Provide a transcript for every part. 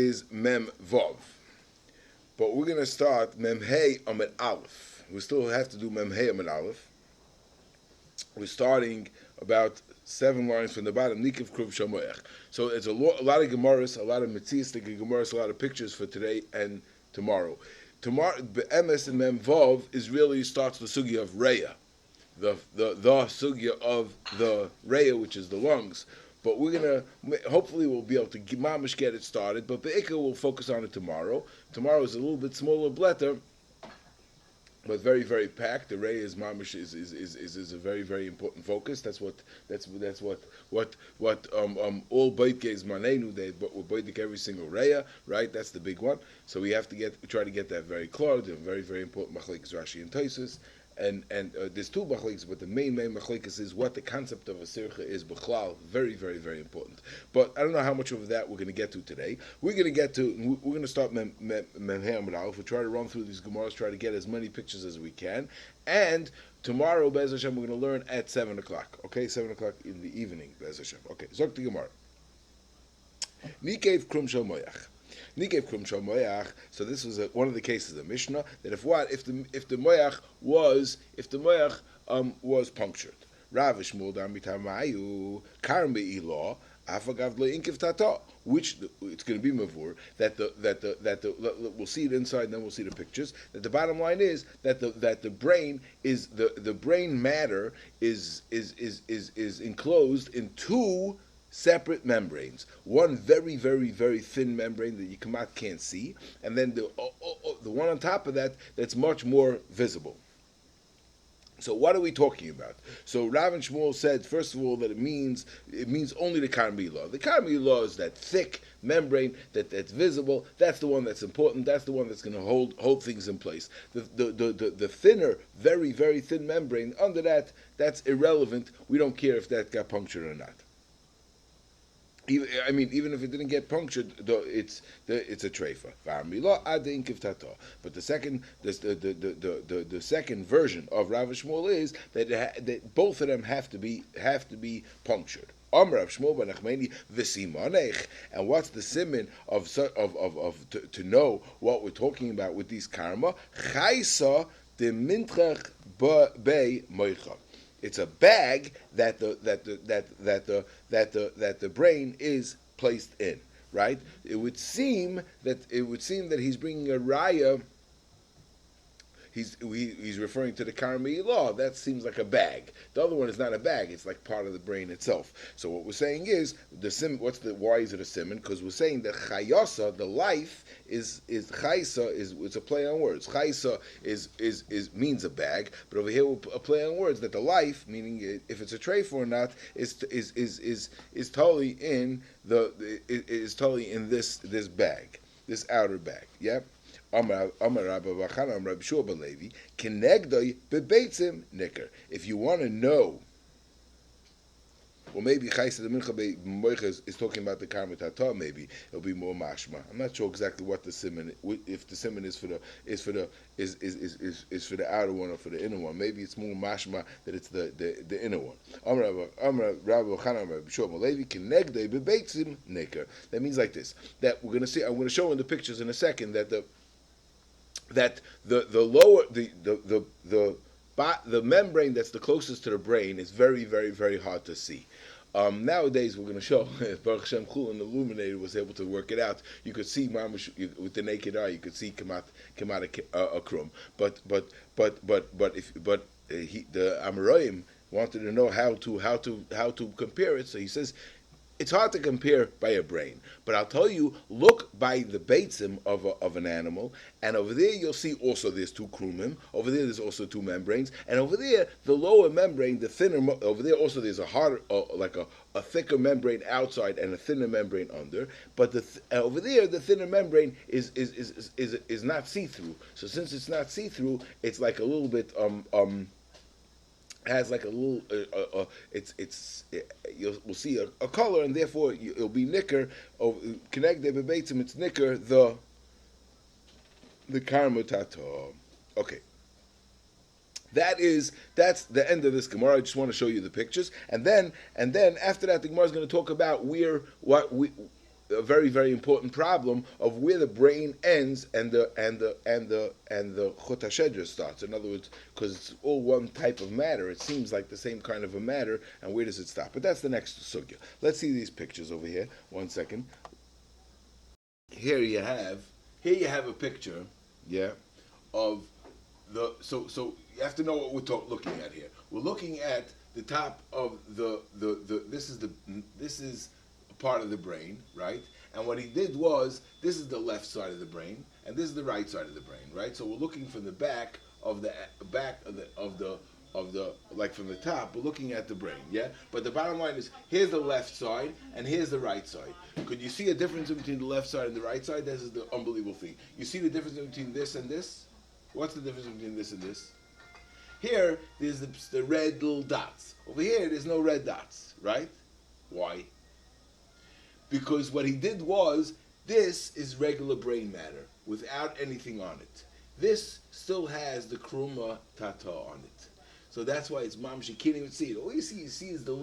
is Mem Vov. But we're going to start Mem Hey Amid Aleph. We still have to do Mem Hey Amid Aleph. We're starting about 7 lines from the bottom. Nikiv Kruv Shamoyach. So it's a lot of Gemaras, a lot of Metziistic Gemaras, a lot of pictures for today and tomorrow. Tomorrow, Be'emes and Mem Vov is really starts the sugya of Reya. The sugya of the Reya, which is the lungs. But we're gonna hopefully we'll be able to mamish get it started. But Be'ikah we'll focus on it tomorrow. Tomorrow is a little bit smaller bletter, but very very packed. The Reya is mamish is a very very important focus. That's what all Beitges Manenu they we're Beitik every single Reya, right? That's the big one. So we have to try to get that very clear. The very very important machlekes Rashi and Tosfos. And there's two machlekes, but the main machlekes is what the concept of a sircha is b'chlal. Very, very, very important. But I don't know how much of that we're going to get to today. We're going to start Mem Hey Amud Aleph. We'll try to run through these Gemaras, try to get as many pictures as we can. And tomorrow, Be'ez Hashem, we're going to learn at 7 o'clock. Okay, 7 o'clock in the evening, Be'ez Hashem. Okay, Zok the Gemara. Nikev Krum Shal Moyach. So this was one of the cases of the Mishnah that if the moyach was punctured. Rav Shmuel Darmitamayu Karm Be'ilah Afagav Le'inkiv Tata, which it's going to be mavur that we'll see it inside and then we'll see the pictures. That the bottom line is that the brain is the brain matter is enclosed in two separate membranes. One very, very, very thin membrane that you can't see, and then the one on top of that that's much more visible. So what are we talking about? So Rav and Shmuel said, first of all, that it means only the Karmi law. The Karmi law is that thick membrane that's visible. That's the one that's important. That's the one that's going to hold things in place. The thinner, very, very thin membrane under that's irrelevant. We don't care if that got punctured or not. Even if it didn't get punctured, it's a treifa. But the second version of Rav Shmuel is that both of them have to be punctured. And what's the siman to know what we're talking about with these karma? Chaysa de mintrach be moicha. It's a bag that the brain is placed in, right? It would seem that he's bringing a raya. He's referring to the Karmi law. That seems like a bag. The other one is not a bag. It's like part of the brain itself. So what we're saying is why is it a simon? Because we're saying that chayasa, the life, is chaysa it's a play on words. Chaysa is means a bag, but over here a play on words that the life, meaning if it's a treifa or not, is totally in this bag, this outer bag. Yeah. If you want to know, or maybe Chaysa the Mincha Moicha is talking about the Karma Tata, maybe it'll be more mashma. I'm not sure exactly what the siman, if the siman is for the outer one or for the inner one. Maybe it's more mashma that it's the inner one. That means like this. That we're going to see. I'm going to show in the pictures in a second that the membrane that's the closest to the brain is very, very, very hard to see. Nowadays, we're going to show Baruch Hashem Chulin, the illuminator, was able to work it out. You could see with the naked eye. You could see come out a krum. But the Amoraim wanted to know how to compare it. So he says, it's hard to compare by a brain, but I'll tell you, look by the beitzim of an animal, and over there you'll see also there's two krumim, over there there's also two membranes, and over there, the lower membrane, the thinner, over there also there's a harder, like a thicker membrane outside and a thinner membrane under, but over there, the thinner membrane is not see-through. So since it's not see-through, it's like a little bit, has like a little, we'll see a color, and therefore it'll be nicker. Connected bebeitzim, it's nicker the karma tato. Okay, that's the end of this Gemara. I just want to show you the pictures, and then after that, the Gemara is going to talk about a very, very important problem of where the brain ends and the chut hashedra starts. In other words, because it's all one type of matter, it seems like the same kind of a matter, and where does it stop? But that's the next sugya. Let's see these pictures over here. 1 second. Here you have a picture, yeah, of the so you have to know what we're looking at here. We're looking at the top of the this is a part of the brain, right? And what he did was, this is the left side of the brain, and this is the right side of the brain, right? So we're looking from the back of the like from the top, we're looking at the brain, yeah? But the bottom line is, here's the left side, and here's the right side. Could you see a difference between the left side and the right side? This is the unbelievable thing. You see the difference between this and this? What's the difference between this and this? Here, there's the red little dots. Over here, there's no red dots, right? Why? Because what he did was, this is regular brain matter, without anything on it. This still has the kruma tata on it. So that's why it's mamish. You can't even see it. All you see is the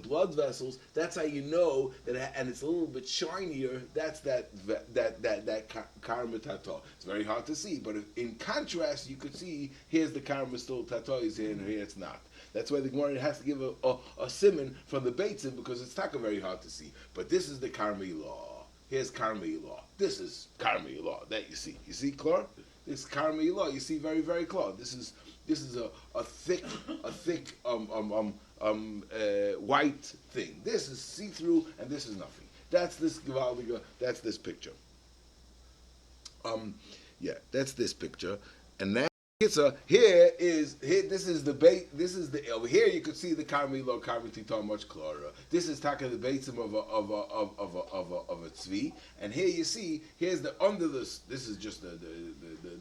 blood vessels. That's how you know that, and it's a little bit shinier. That's that karma tata. It's very hard to see, but in contrast, you could see here's the karma still tata is here, and here it's not. That's why the Gemara has to give a simon from the beitzim, because it's taka very hard to see. But this is the karma law. Here's karma law. This is karma law that you see. You see, Clar? This karma law, you see very, very close. This is a thick white thing. This is see-through, and this is nothing. That's this Givaldiga. That's this picture. That's this picture, and now this is the bait. This is the over here. You could see the karmi lo karmi tita much clearer. This is taka the beitzim of a tzvi, and here you see here's the under this. This is just the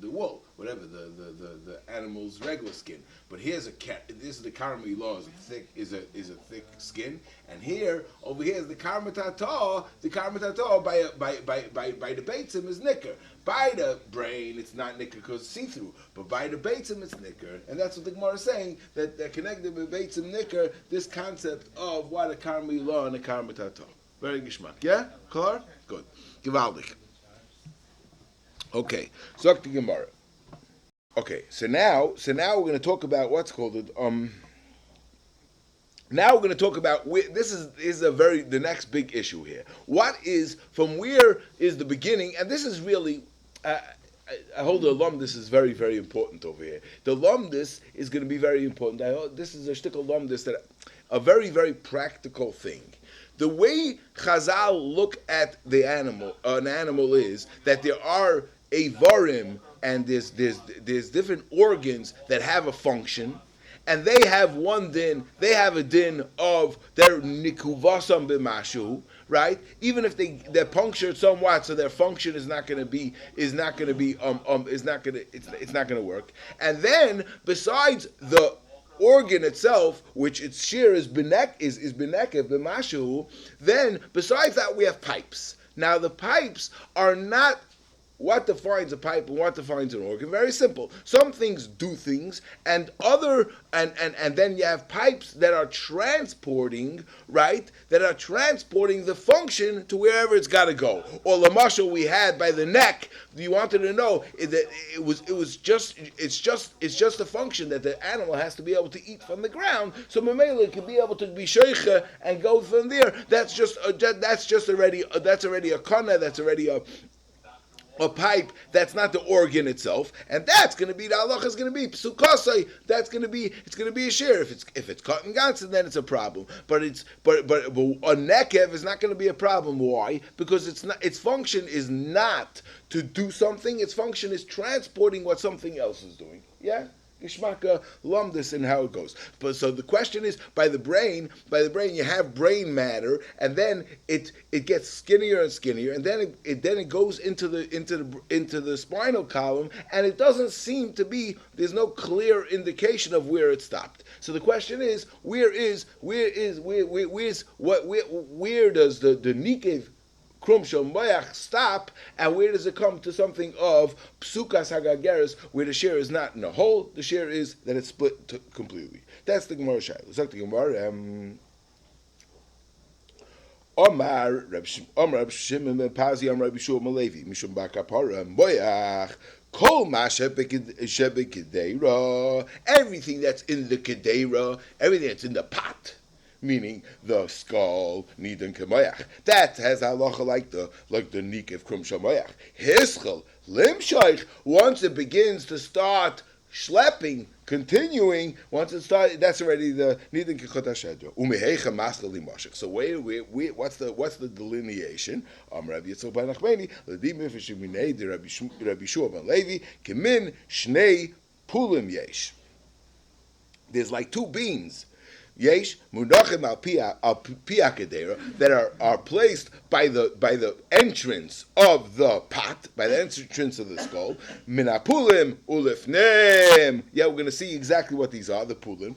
wool, whatever the animal's regular skin. But here's this is the karmi lo is a thick skin, and over here is the karma tata. The karma tata by the beitzim is nicker. By the brain, it's not nicker because it's see-through, but by the beitzim, it's nicker. And that's what the Gemara is saying, that they're connected with beitzim nicker, this concept of what a karma law and a karma tata. Very gishmak. Yeah? Klar? Good. Gewaldig. Okay. Zok the Gemara. Okay, so now we're going to talk about what's called it, now we're going to talk about this is the next big issue here. Where is the beginning? And this is really, I hold the lumdis is very, very important over here. The lumdis is going to be very important. This is a shtickle lumdis, that a very, very practical thing. The way Chazal look at an animal is that there are avarim, and there's different organs that have a function. And they have one din. They have a din of their nikuvasam b'mashu, right? Even if they're punctured somewhat, so their function is not going to work. And then besides the organ itself, which its shear is benekev b'mashu, then besides that we have pipes. Now the pipes are not. What defines a pipe and what defines an organ? Very simple. Some things do things, and then you have pipes that are transporting, right? That are transporting the function to wherever it's got to go. Or the muscle we had by the neck. You wanted to know that it's just a function that the animal has to be able to eat from the ground. So Mamela can be able to be sheicha and go from there. That's already a kana. That's already a pipe. That's not the organ itself, and that's going to be the halacha is going to be psukasai. It's going to be a shear. If it's cut and ganzen, then it's a problem. But a nekev is not going to be a problem. Why? Because its function is not to do something. Its function is transporting what something else is doing. Yeah. Gishmaka lumdis and how it goes. But so the question is, by the brain you have brain matter, and then it gets skinnier and skinnier, and then it goes into the spinal column, and it doesn't seem to be. There's no clear indication of where it stopped. So the question is, where does the nikev Krum Shel Moach stop, and where does it come to something of Psukas Hagageres, where the share is not in a hole, the share is that it's split completely. That's the Gemara Shaila. Zok the Gemara, Omar Reb Shimon ben Pazi Omar Reb Yeshua Malevi Mishum Bakapara Moyach Kol Ma Shebekedeira. Everything that's in the kedeira, everything that's in the pot, meaning the skull, Nidan Kemoyach. That has halacha like the Nikev Krum Shamoyach. Hischel Limshaych. Once it begins to start schlepping, continuing, once it started, that's already the Nidan Kechot HaShedra. Umehecha Masla Limashach. So what's the delineation? Rabbi Yitzchak ben Nachmani, L'dim Yifashiminei de Rabbi Yeshua ben Levi, Kemin Shnei Pulim Yesh. There's like two beans. Yesh munachim al pia kedera that are placed by the entrance of the pot, by the entrance of the skull. Minapulim ulifnem. Yeah, we're going to see exactly what these are. The pulim.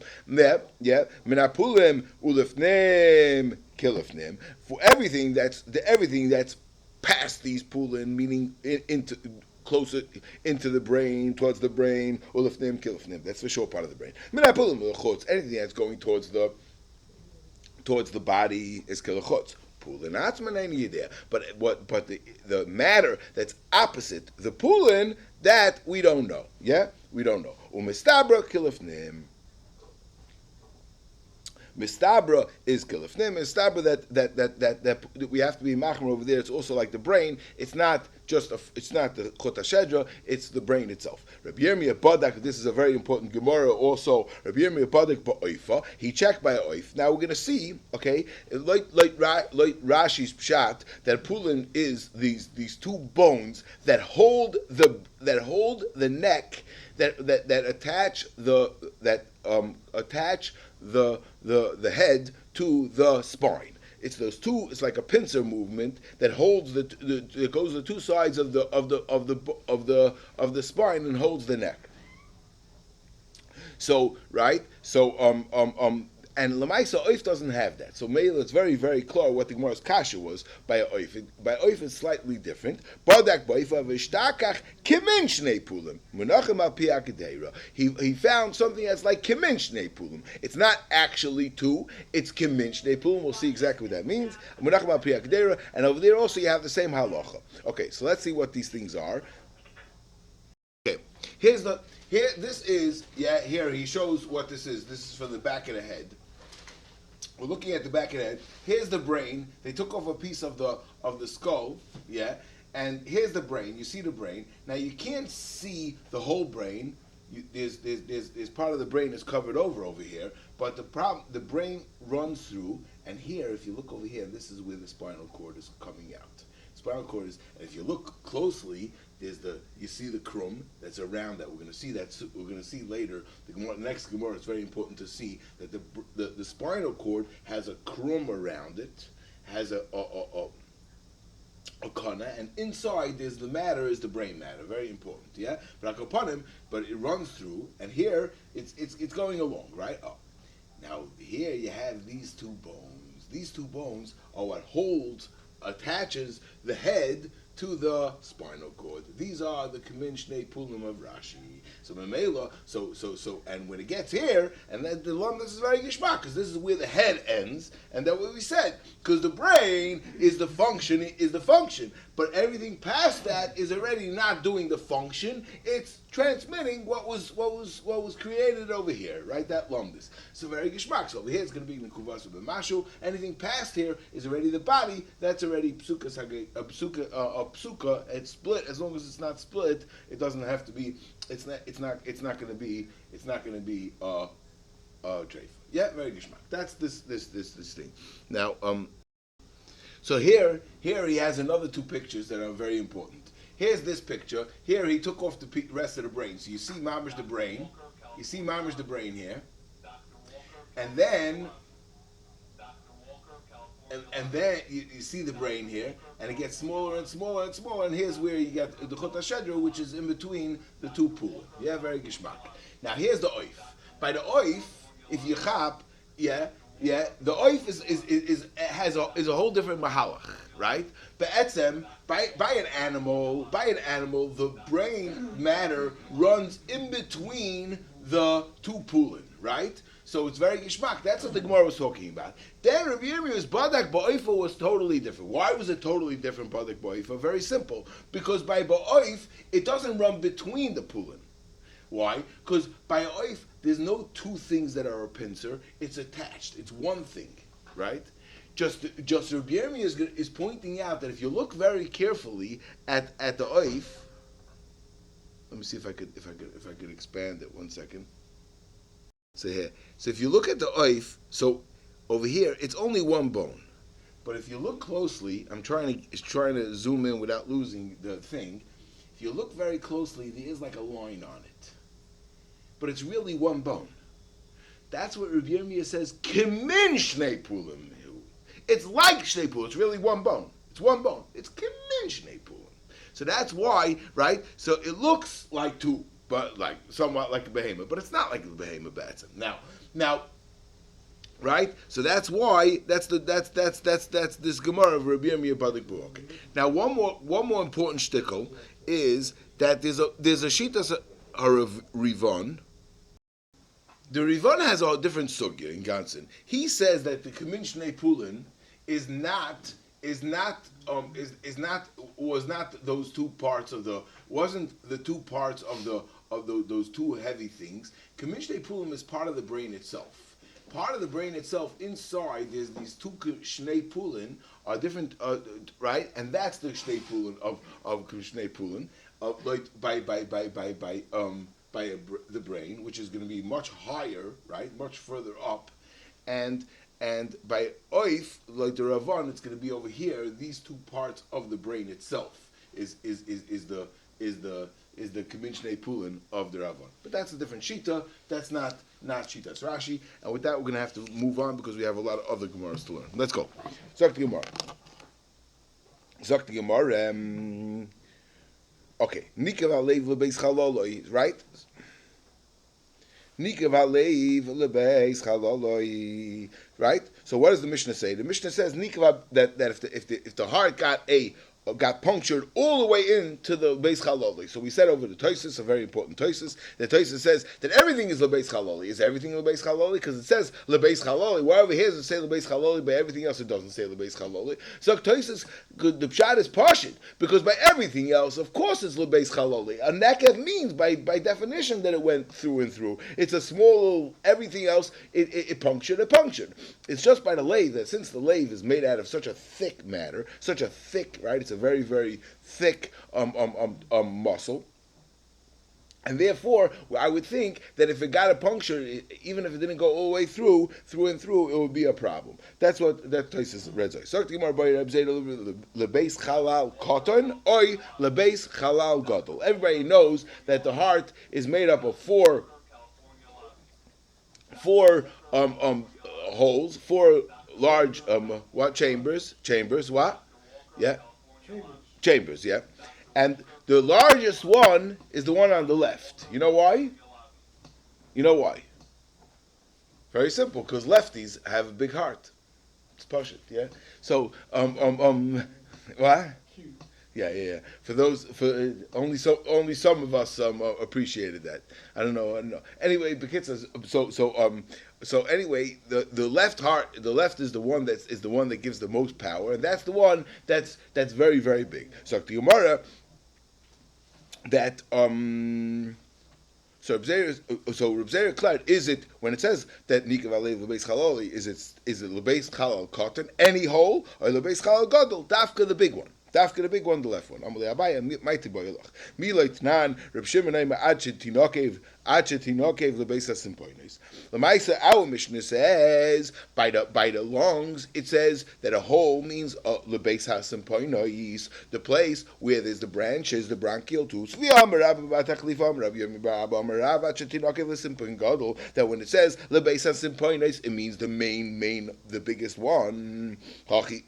Yeah, minapulim ulifnem kilifnem. For everything that's past these pulim, meaning into closer into the brain, towards the brain, ulafnim, kilafnim. That's the short part of the brain. Anything that's going towards the body is kilachotz. But the matter that's opposite the pulin, that we don't know. Yeah, we don't know. Umistabra kilafnim. Mistabra is kilafnim. Mistabra that we have to be machmer over there. It's also like the brain. It's not the chot hashedra. It's the brain itself. Rabbi Yirmiyah Badak. This is a very important Gemara. Also, Rabbi Yirmiyah Badak ba'oifa. He checked by oif. Now we're going to see. Okay, like Rashi's pshat, that pulin is these two bones that hold the neck that attach the head to the spine. It's those two. It's like a pincer movement that holds it goes to two sides of the spine and holds the neck. So right. And Lamaisa Oif doesn't have that. So Meila, it's very, very clear what the Gemara's kasha was by Oif. By Oif, it's slightly different. Badak Baifa v'shtakach kimin shnei pulim. Menachem al pi akadeira. He found something that's like kimin shnei pulim. It's not actually two. It's kimin shnei pulim. We'll see exactly what that means. Menachem al pi akadeira. And over there also you have the same halacha. Okay, so let's see what these things are. Okay, here he shows what this is. This is from the back of the head. We're looking at the back of the head. Here's the brain. They took off a piece of the skull, yeah, and here's the brain. You see the brain. Now you can't see the whole brain. There's part of the brain is covered over here, but the brain runs through, and here, if you look over here, this is where the spinal cord is coming out. Spinal cord is, and if you look closely, you see the krum that's around that. We're going to see that. We're going to see later. The next Gemara is very important to see that the spinal cord has a krum around it, has a kana, and inside there's the matter is the brain matter. Very important. Yeah, but it runs through, and here it's going along right. Oh. Now here you have these two bones. These two bones are what attaches the head to the spinal cord. These are the Kamin Shnei Pulim of Rashi. So Memela, and when it gets here, and then the lump, this is very gishmak, because this is where the head ends, and that's what we said. Because the brain is the function, but everything past that is already not doing the function. It's transmitting what was created over here, right? That lumbus. So very gishmak. So over here it's going to be Nekuvas B'Mashu. Anything past here is already the body. That's already psuka. It's split. As long as it's not split, it doesn't have to be. It's not going to be treif. Yeah, very gishmak. That's this thing. Now, so here he has another two pictures that are very important. Here's this picture. Here he took off the rest of the brain. So you see mamish the brain. You see mamish the brain here. And then you see the brain here, and it gets smaller and smaller and smaller, and here's where you get the chot hashedra, which is in between the two pools. Yeah, very gishmak. Now here's the oif. By the oif, if you chap, the oif is a whole different mahalach, right? But etzem, by an animal, the brain matter runs in between the two pulin, right? So it's very gishmak. That's what the Gemara was talking about. Then Rabbi Yirmiyah's badak ba'oifa was totally different. Why was it totally different, badak ba'oifa? Very simple. Because by ba'oif, it doesn't run between the pulin. Why? Because by oif, there's no two things that are a pincer. It's attached. It's one thing, right? Just Rabbi Yirmiyah is pointing out that if you look very carefully at the oif, let me see if I could expand it 1 second. So here, so if you look at the oif, so over here it's only one bone, but if you look closely, I'm trying to zoom in without losing the thing. If you look very closely, there is like a line on it, but it's really one bone. That's what Rabbi Yirmiyah says. Kimin shnei pulim. It's like shnei pulim. It's really one bone. It's one bone. It's kimin shnei pulim. So that's why, right? So it looks like two, but like somewhat like a behemoth, but it's not like a behemoth batson. Now, right? So that's why that's this Gemara of Rabbi Yirmiyah Badik Burak. Now one more important shtickle is that there's a shitas Rivon. The Rivon has a different sugya in Gansen. He says that the Kamin Shnei Pulin was not those two parts of wasn't the two parts of those two heavy things. Kamin Shnei Pulim is part of the brain itself. Part of the brain itself, inside, there's these two Shnei Pulin are different, right? And that's the Shnei Pulin of Shnei Pulin, like by the brain, which is going to be much higher, right, much further up, and by oif, like the Ravan, it's going to be over here. These two parts of the brain itself is the Kamin Shnei Pulin of the Ravan. But that's a different shita. That's not Shitas Rashi. And with that, we're going to have to move on because we have a lot of other Gemaras to learn. Let's go. Zok the Gemara. Okay. Nikav alev lebeis chaloloi, right? Nikav alev lebeis chaloloi, right? So what does the Mishnah say? The Mishnah says nikav that if the heart got punctured all the way into the Beis Chaloli. So we said over the Tosis, a very important Tosis, the Tosis says that everything is Lebeis Chaloli. Is everything Lebeis Chaloli? Because it says Lebeis Chaloli. Why over here does it say Lebeis Chaloli, but everything else it doesn't say Lebeis Chaloli? So Tosis, the Pshat is Pashit, because by everything else, of course it's Lebeis Chaloli. A nekev means, by definition, that it went through and through. It's a small, everything else, it punctured. It's just by the lathe, that since the lathe is made out of such a thick matter, such a thick, right, it's a very, very thick muscle, and therefore I would think that if it got a puncture, even if it didn't go all the way through and through, it would be a problem. That's what that Tosis read. Lebeis chalal cotton oy lebeis chalal gadol. Everybody knows that the heart is made up of four holes, four large chambers, what? Yeah. Chambers, yeah. And the largest one is the one on the left. You know why? Very simple, because lefties have a big heart. It's Pashut, yeah. So, what? Yeah. Only some of us appreciated that. I don't know. Anyway, so anyway, the left heart, the left is the one that gives the most power, and that's the one that's very, very big. So the Gemara that so Reb Zera Klad, is it when it says that Nikav Alev Lebeis Chaloli, is it Lebeis Chalal Cotton, any hole, or Lebeis Chalal Gadol, Dafka the big one? Dafka the big one, the left one. Amalei Abaya Mighty Boyalach. Milay Tnan Reb Shimon Aima Adchet Tinokev Lebeis Hasimpoinis. Lamaisa, our Mishnah says by the lungs, it says that a hole means Lebeis Hasimpoinis, the place where there's the branches, the bronchial tubes. That when it says Lebeis Hasimpoinis, it means the main, the biggest one.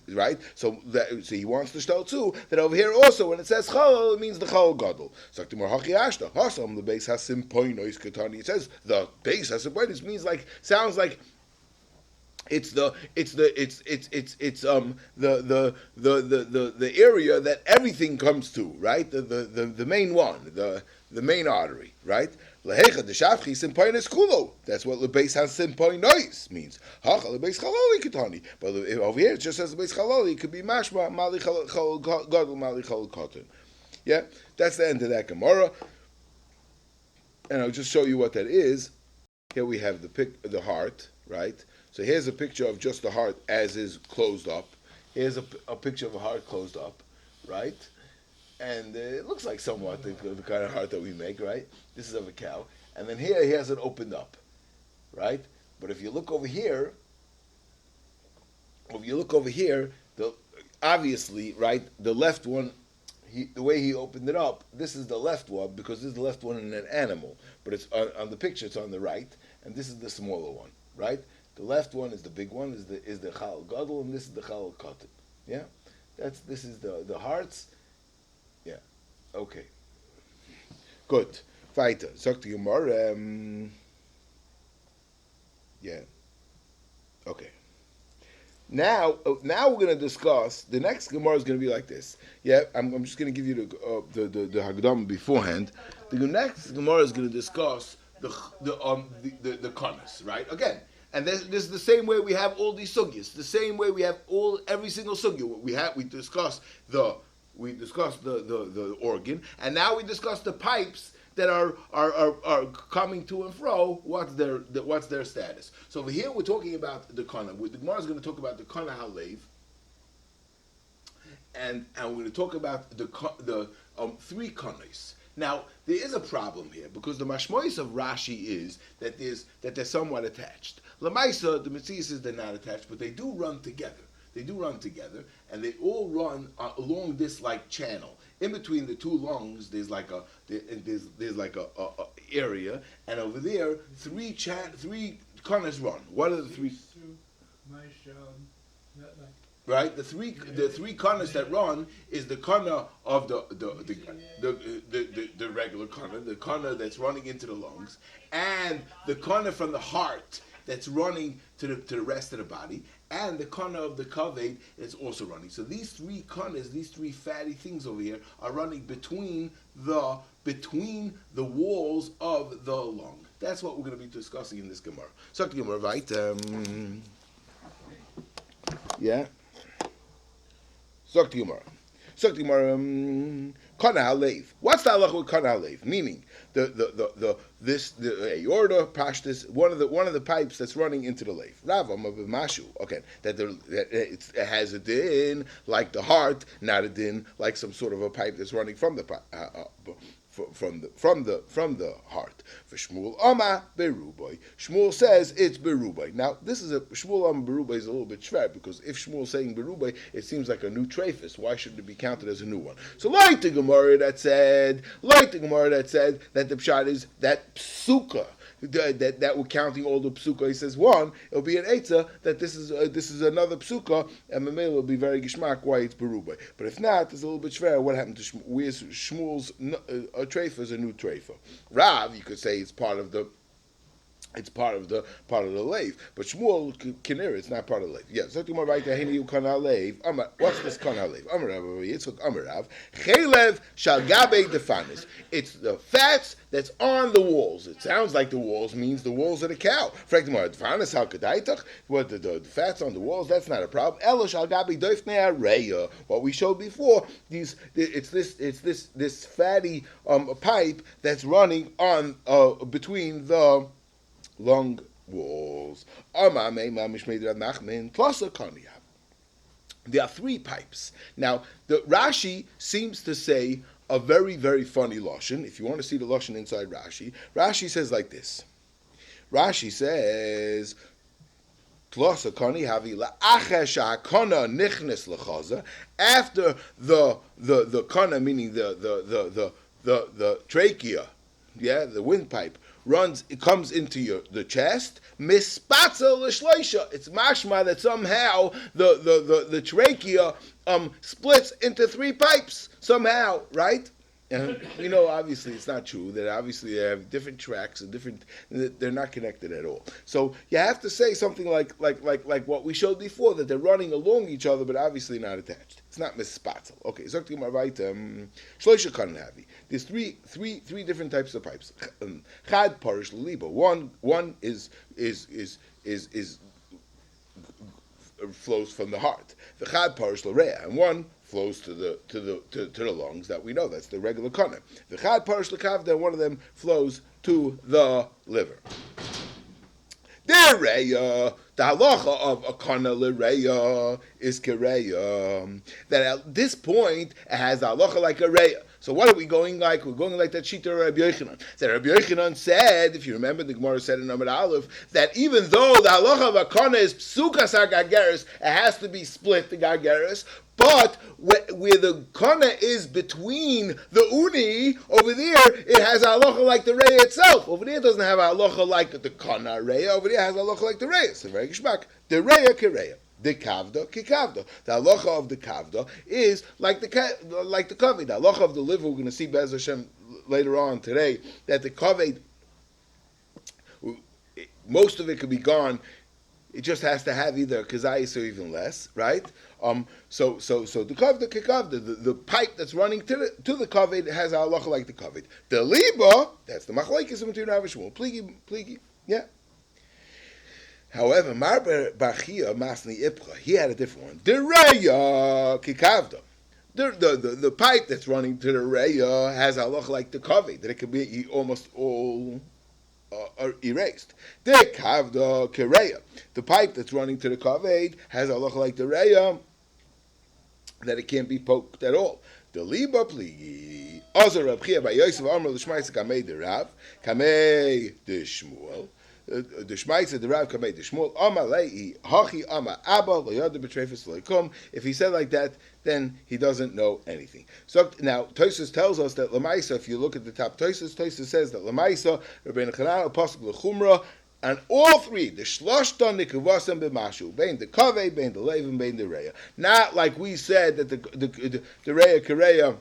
Right? So he wants to tell too that over here also when it says Chal, it means the Chal Gadol. So Lebeis Hasimpoinis. It says the base hasimpoinis means sounds like it's the area that everything comes to, right? The main one, the main artery, right? Lehecha deshavchi simpoinis kulo. That's what lebeis has simpoinis means. Hacha lebeis chalali kitani. But over here it just says lebeis chalali. It could be mashma mali chal gadol mali chal katan. Yeah, that's the end of that Gemara. And I'll just show you what that is. Here we have the heart, right? So here's a picture of just the heart as is closed up. Here's a picture of a heart closed up, right? And it looks like somewhat the kind of heart that we make, right? This is of a cow. And then here he has it opened up, right? But if you look over here, obviously, right, the left one, the way he opened it up, this is the left one because this is the left one in an animal. But it's on the picture, it's on the right, and this is the smaller one, right? The left one is the big one, is the chal gadol, and this is the chal katan. Yeah, this is the hearts. Yeah, okay, good. Weiter. Sagt die Gemara. Yeah. Okay. Now we're going to discuss. The next Gemara is going to be like this. Yeah, I'm just going to give you the Hagdama beforehand. The next Gemara is going to discuss the kanas, right? Again, and this is the same way we have all these sugyas. The same way we have every single sugya. We discuss the organ, and now we discuss the pipes that are coming to and fro. What's their status? So over here we're talking about the kana. The Gemara is going to talk about the kana halev, and we're going to talk about the three kanas. Now there is a problem here because the mashmois of Rashi is that they're somewhat attached. Lamaisa, the Metzius says they're not attached, but they do run together. And they all run along this like channel. In between the two lungs, there's like a area, and over there three kanas run. What are the three? Right, the three kanas that run is the kana of the regular kana, the kana that's running into the lungs, and the kana from the heart that's running to the rest of the body, and the kana of the kaved is also running. So these three kanas, these three fatty things over here, are running between the walls of the lung. That's what we're going to be discussing in this Gemara. So the Gemara, right? Yeah. So the Gemara, kana halev. What's the halacha with kana halev? Meaning the aorta, pashtus, one of the pipes that's running into the lave. Rav Amar b'mashu. Okay, that it has a din like the heart, not a din like some sort of a pipe that's running from the from the heart. For Shmuel Ama Berubai. Shmuel says it's Berubai. Now this is Shmuel Ama Berubai is a little bit shver because if Shmuel is saying Berubai, it seems like a new trephis. Why should it be counted as a new one? So like the Gemara that said that the pshat is that psuka. That we're counting all the psuka. He says one, it'll be an eitzah that this is another psuka, and Mamela will be very gishmak why it's berubai. But if not, it's a little bit shver. What happened to where's Shmuel's treifa is a new treifa. Rav, you could say it's part of the lave, but Shmuel Kinir, it's not part of the lave. Yeah, so tomorrow right there, you kana lave. What's this kana lave? Amarav, Yitzchak Amarav, Chelev shal gabe defanis. It's the fats that's on the walls. It sounds like the walls means the walls of the cow. Defanis hal kadaitach. What the fats on the walls? That's not a problem. Elo shal gabe doifnei areya. What we showed before. It's this fatty pipe that's running on between the lung walls. There are three pipes. Now, the Rashi seems to say a very, very funny lashon. If you want to see the lashon inside Rashi says like this. Rashi says, after the kana, meaning the trachea, yeah, the windpipe, it comes into the chest. Mispatzel l'shloisha. It's mashma that somehow the trachea splits into three pipes somehow, right? And we know obviously it's not true. That obviously they have different tracks and different. They're not connected at all. So you have to say something like what we showed before, that they're running along each other, but obviously not attached. It's not mispatzel. Okay, Zakti Marvaita Shloisha Kanhavi. There's three different types of pipes. Chad Parish Liba. One is flows from the heart. The Chad Parish L'Rea, and one flows to the lungs that we know. That's the regular kana. The Chad Parish L'Kavda, one of them flows to the liver. The Reya, the halacha of a kana l'reya is kereya. That at this point it has a halacha like a reya. So what are we going like? We're going like that shita Rabbi Yochanan. That Rabbi Yochanan said, if you remember, the Gemara said in Amud Aleph, that even though the halacha of a kana is psukas ha-gargeres, it has to be split, the gargeres, but where the kana is between the uni, over there, it has a halacha like the reya itself. Over there, it doesn't have a halacha like the kana reya. Over there, it has a halacha like the reya. So very gishmak. The reya kereya. The kavda kikavda. The halacha of the kavda is like the kaved. The halacha of the liver, we're going to see Be'ez Hashem later on today, that the kaved, most of it could be gone. It just has to have either kazayis or even less, right? So the kavda kikavda, the pipe that's running to the kaved has a halacha like the kaved. The liba, that's the machlekes between Rav and Shmuel. Pligi, yeah. However, Mar Bachia Masni Ipcha, he had a different one. The Reya Kikavda. The pipe that's running to the Reya has a halacha like the kaved, that it could be almost all erased. The Kavda Kereya. The pipe that's running to the kaved has a halacha like the Reya, that it can't be poked at all. The Liba Pligi. Azar Rab Chia by Yosef Amr L'Shmaisa Kamei the Rav, Kamei the Shmuel. The Shmaisa, the Rav Kamei, the Shmuel, Amalei, Hachi Ama Abba, Loyada Betrefis Loikum. If he said like that, then he doesn't know anything. So now Tosfos tells us that Lamaisa, if you look at the top, Tosfos says that Lamaisa, Rabbeinu Chanan, Apostle L'Chumra, and all three, the Shloshton, the Kavasam, B'Mashu, Bein the Kaveh, Bein the Levin, Bein the Reya. Not like we said that the Reya Kereya,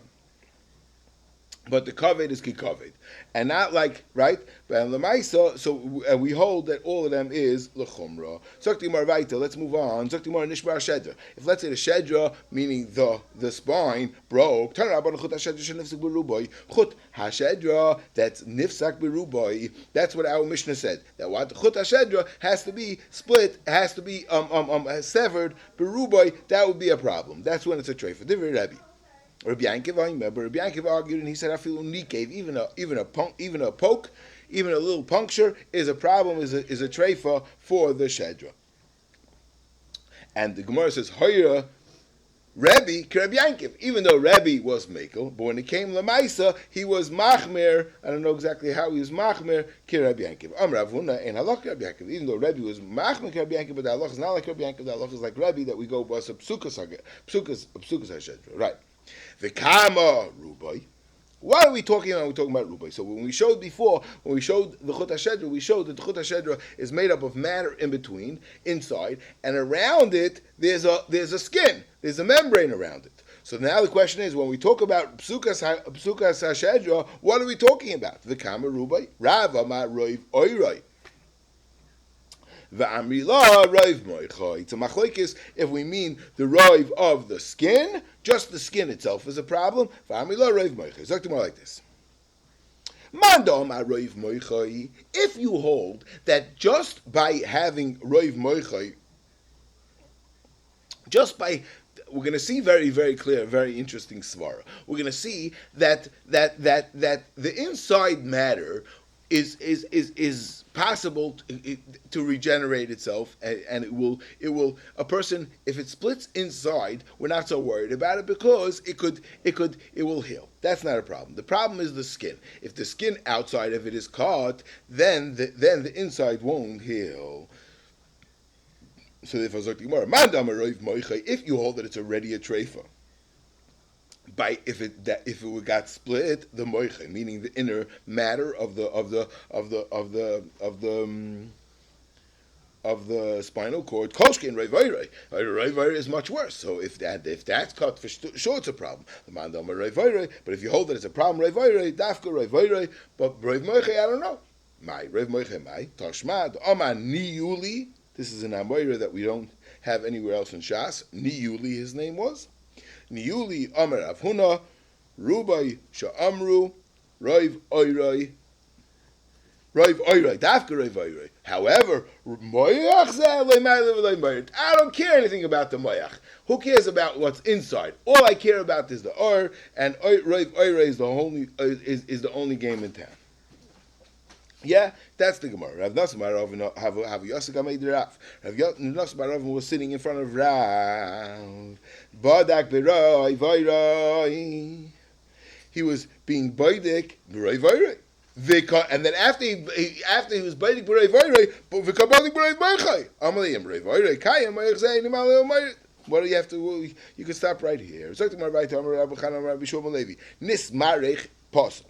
but the kaved is kikaved, and not like right. But lemaisa, so and we hold that all of them is lechumra. Zakti marvaita. Let's move on. Zakti mar nishbar shedra. If let's say the shedra, meaning the spine broke, turn around chut hashedra shenifsak beruboy. Chut hashedra that's nifsak beruboy. That's what our Mishnah said. That what chut hashedra has to be split, has to be severed beruboy. That would be a problem. That's when it's a treifa. Divrei Rabbi. Rabbi Yankiv, I remember, Rabbi Yankiv argued, and he said, I feel nikev, even a poke, even a little puncture is a problem, is a treifa for the shedra. And the Gemara says, Hoyra, Rabbi, Rabbi Yankiv, even though Rabbi was mekel, but when it came Lamaisa, he was machmer. I don't know exactly how he was machmer, Rabbi Yankiv. Rav Huna and halach Rabbi Yankiv. Even though Rabbi was machmer Rabbi Yankiv, but the halach is not like Rabbi Yankiv. The halach is like Rabbi, that we go bus a psukas hashedra. Right. The kama rubai. What are we talking about? We're talking about rubai. So when we showed before, when we showed the chut hashedra, we showed that the chut hashedra is made up of matter in between, inside, and around it there's a skin, there's a membrane around it. So now the question is, when we talk about psukas hashedra, what are we talking about? The kama rubai, Rav amar roiv oiroi. The Amrila Roiv Moichai. It's a machlokes if we mean the Roiv of the skin, just the skin itself is a problem. The Amrila Roiv Moichai. It's more like this. Mandam Roiv Moichai. If you hold that just by having Roiv Moichai, just by, we're going to see very, very clear, very interesting svara. We're going to see that the inside matter is possible to regenerate itself, and it will a person, if it splits inside, we're not so worried about it, because it will heal. That's not a problem. The problem is the skin. If the skin outside of it is caught, then the inside won't heal. So if you hold that it's already a treifa, by if it got split, the moiche, meaning the inner matter of the spinal cord. Koshkin Reivaire is much worse. So if that's cut, for sure it's a problem. The man don't Reivaire, but if you hold that it's a problem, Reivaire, Dafka Reivaire, but Reiv Moiche, I don't know. My Reiv Moiche, my Tashmad, Oma Niyuli. This is an Amoira that we don't have anywhere else in Shas. Niyuli, his name was. Niyuli Amar Avhuna, Rubai Sha'amru, Reiv Oiroi, Dafka Reiv Oiroi. However, I don't care anything about the moyach. Who cares about what's inside? All I care about is the or, and Reiv Oiroi is the only game in town. Yeah, that's the Gemara. Rav Nassim was sitting in front of Rav. Badak b'roi v'roi. He was being baidik b'roi v'roi. And then after he was baidik b'roi v'roi, but v'kabadik b'roi v'roi. Amaliyim b'roi v'roi kayim v'yachzei nimal le'omayit. What do you have to? You can stop right here. Nismarech posel.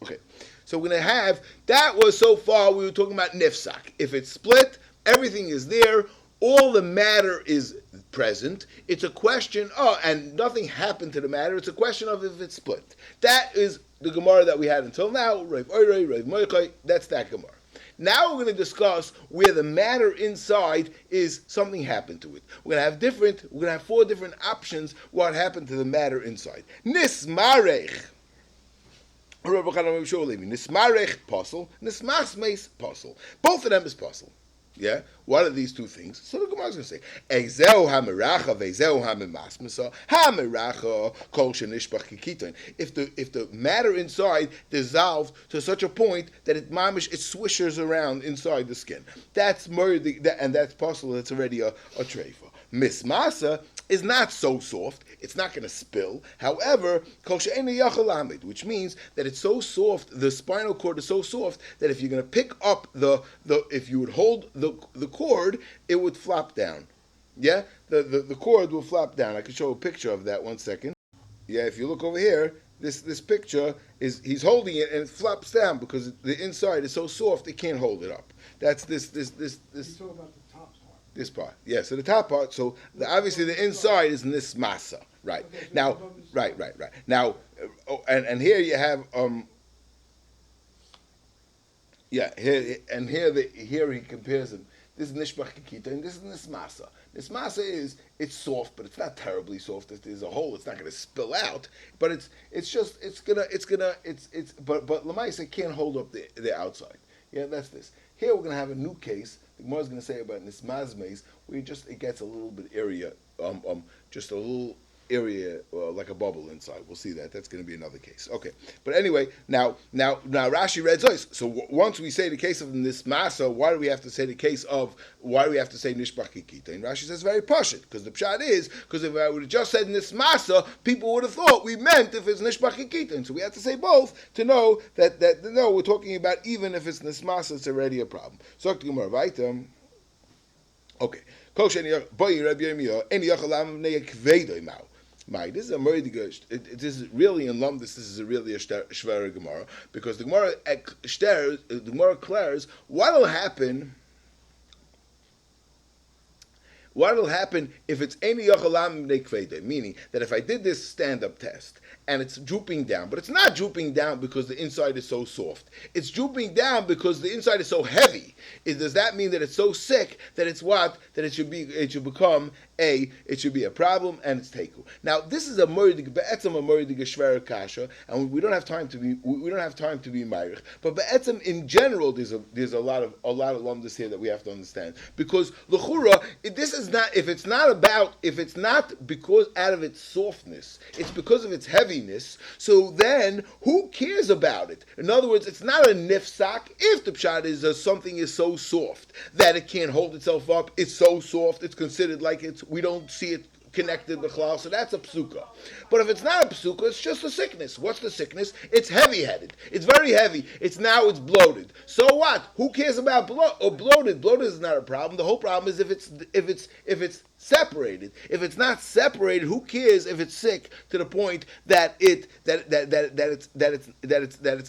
Okay. So we're going to have, that was so far, we were talking about nifsak. If it's split, everything is there, all the matter is present. It's a question, and nothing happened to the matter, it's a question of if it's split. That is the Gemara that we had until now, Reiv Oirei, Reiv Moichai, that's that Gemara. Now we're going to discuss where the matter inside is something happened to it. We're going to have 4 different options what happened to the matter inside. Nismarech. Nismarech posel, nismasmeis posel. Both of them is posel. Yeah? What are these 2 things? So the Gemara is going to say, Ezeu hameracha ve'ezeu hamimasmasa, hameracha kol shenishbach kikiton. If the matter inside dissolved to such a point that it swishers around inside the skin. That's and that's posel, that's already a treifa. Mismasa is not so soft, it's not going to spill. However, which means that it's so soft, the spinal cord is so soft that if you're going to pick up if you would hold the cord, it would flop down. Yeah, the cord will flop down. I can show a picture of that 1 second. Yeah, if you look over here, this picture is he's holding it and it flops down because the inside is so soft it can't hold it up. That's this. You're talking about the top part. This part, yeah. So the top part. So obviously the inside is in this masa, right? Okay, so now, right. Now, and here you have here he compares them. This is nishbach kikita and this is nismasa. Nismasa it's soft, but it's not terribly soft. If there's a hole, it's not going to spill out. But but lemaisa can't hold up the outside. Yeah, that's this. Here we're going to have a new case. The Gemara is going to say about nismazmes, where it gets a little bit area, just a little area like a bubble inside. We'll see that. That's going to be another case. Okay, but anyway, now Rashi read Zois. So once we say the case of nismasa, why do we have to say nishbach kikita? And Rashi says very pashut, because the pshat is because if I would have just said nismasa, people would have thought we meant if it's nishbach kikita, and so we have to say both to know that no, we're talking about even if it's nismasa, it's already a problem. So okay. This is a murdiga. This is really in Lumdis. This is really a shver Gemara because the Gemara declares what'll happen. What'll happen if it's any yochalam nekveda, meaning that if I did this stand-up test and it's drooping down, but it's not drooping down because the inside is so soft. It's drooping down because the inside is so heavy. Does that mean that it's so sick that it should be a problem and it's teku? Now this is a murdig shver kasha, and we don't have time to be ma'irich. But be'etzem in general, there's a lot of lumdus here that we have to understand because l'chura this is not if it's not because out of its softness, it's because of its heaviness. So then, who cares about it? In other words, it's not a nifsak if the pshat is something is so soft that it can't hold itself up. It's so soft, it's considered like we don't see it connected to chlal, so that's a psuka. But if it's not a psuka, it's just a sickness. What's the sickness? It's heavy-headed. It's very heavy. It's bloated. So what? Who cares about bloated? Bloated is not a problem. The whole problem is if it's separated. If it's not separated, who cares if it's sick to the point that it's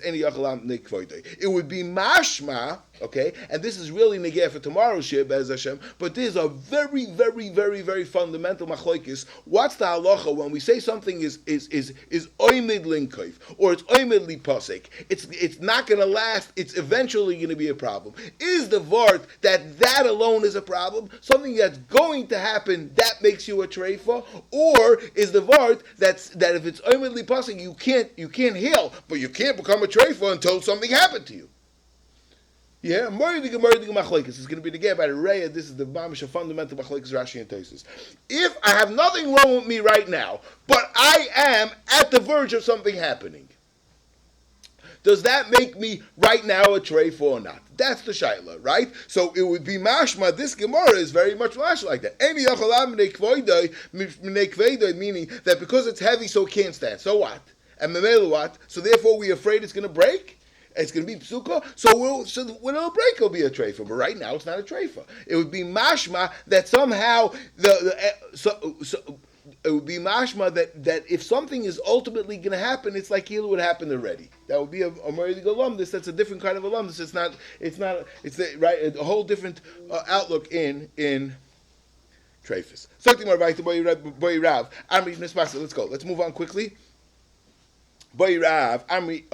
any yachalam nikvoidei? It would be mashma, okay, and this is really negeh for tomorrow's shir be'ez Hashem. But there's a very, very, very, very fundamental machlokes. What's the halacha when we say something is oimid linkoif or it's oimid lipasek? It's not going to last. It's eventually going to be a problem. Is the vart that alone is a problem? Something that's going to happen that makes you a treifa, or is the vart that if it's oimid lipasek you can't heal, but you can't become a treifa until something happened to you? Yeah, Mordig Machlekes is going to be the by the Reya. This is the mamish fundamental Machlekes Rashi and Tosfos. If I have nothing wrong with me right now, but I am at the verge of something happening, does that make me right now a treifa or not? That's the shaila, right? So it would be mashma. This Gemara is very much mashma like that. Any yachalam meaning that because it's heavy, so it can't stand. So what? And memelu what? So therefore, we're afraid it's going to break. It's going to be psuka, so when it'll break, it'll be a treifa. But right now, it's not a treifa. It would be mashma that somehow it would be mashma that if something is ultimately going to happen, it's like it would happen already. That would be a Mordig alumnus. That's a different kind of alumnus. It's a whole different outlook in treifas. Let's go. Let's move on quickly. Boy Rav Amri.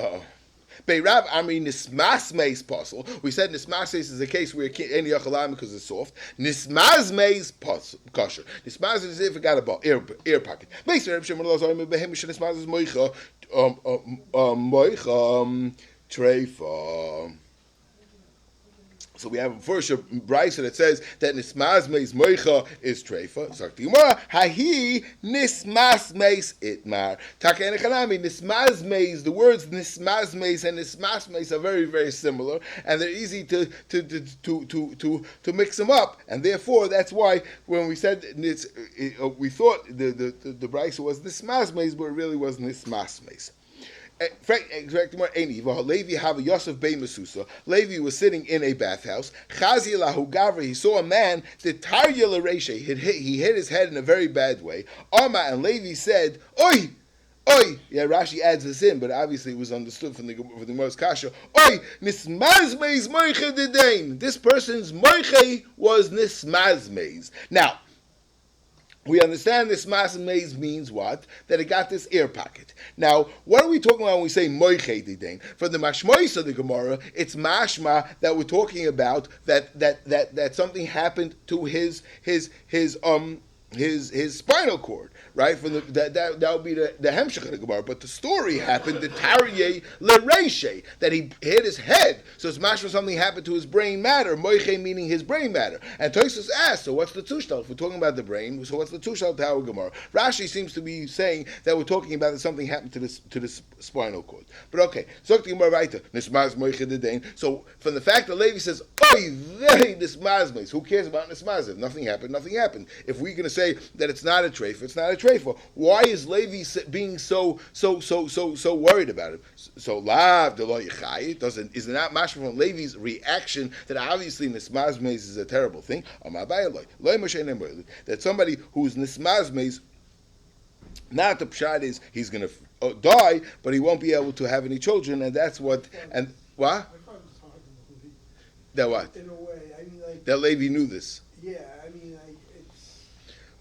Beirav Amri Nismasmeis Puzzle. We said Nismasmeis is a case where any yachalam because it's soft. Nismasmeis kosher. Nismasmeis is if it got a ear pocket. Treifa. So we have a first brisa that says that nismasmeis moicha is treifa. Sakti hahi nismasmeis itmar. Taka enechanami nismasmeis. The words nismasmeis and nismasmeis are very, very similar, and they're easy to mix them up. And therefore, that's why when we said we thought the brisa was nismasmeis, but it really was nismasmeis. Levi was sitting in a bathhouse. He saw a man. He hit his head in a very bad way. And Levi said, "Oi, oi." Yeah, Rashi adds this in, but obviously it was understood from the Gemara's kasha. Oi, nismazmeis moiche dedain. This person's moiche was nismazmeis. Now, we understand this masmeis means what? That it got this ear pocket. Now, what are we talking about when we say moiche didain? For the mashmois of the Gemara, it's mashma that we're talking about that something happened to his spinal cord, right? From that would be the hemshech of the Gemara. But the story happened, the tarye lereishe, that he hit his head. So it's mashma something happened to his brain matter. Moiche meaning his brain matter. And Tosfos asked, so what's the tushtal? If we're talking about the brain, so what's the tushtal to our Gemara? Rashi seems to be saying that we're talking about that something happened to this spinal cord. But okay, so from the fact that Levi says, "Oy vey nismazmes," who cares about nismazim? Nothing happened. If we're going to say that it's not a treifa, it's not a treifa. Why is Levi being so worried about it? So lav de lo yichai is it not mashma from Levi's reaction that obviously nismazmes is a terrible thing? That somebody who's nismazmes, not the pshat is he's going to die, but he won't be able to have any children, and that's what. And what? That what? In a way, I mean, like that Levi knew this. Yeah, I mean, like it's.